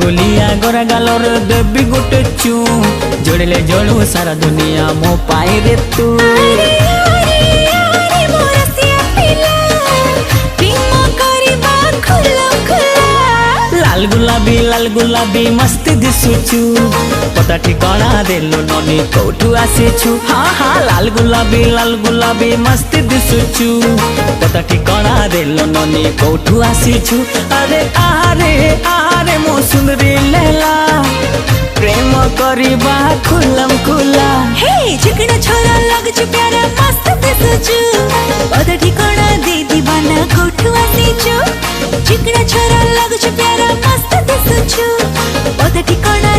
गोलिया गोरा गालर देवी गोटे चू जोड़ले जोड़ू सारा दुनिया मो पाई रे तू। लाल गुलाबी मस्ती दिसुचु पता ठिकाना देलो ननी कोठू आसीछु। हाँ हाँ लाल गुलाबी मस्ती दिसुचु पता ठिकाना देलो ननी कोठू आसीछु। अरे आरे आरे मो सुंदरी लैला प्रेम करिबा खुलम खुला। हे चिकना छोरा लगछु प्यारा मस्त दिसुचु पता ठिकाना दे दीवाना कोठू आसीछु। चिकना छोरा लगछु प्यारा मस्त दिसुचु पता ठिकाना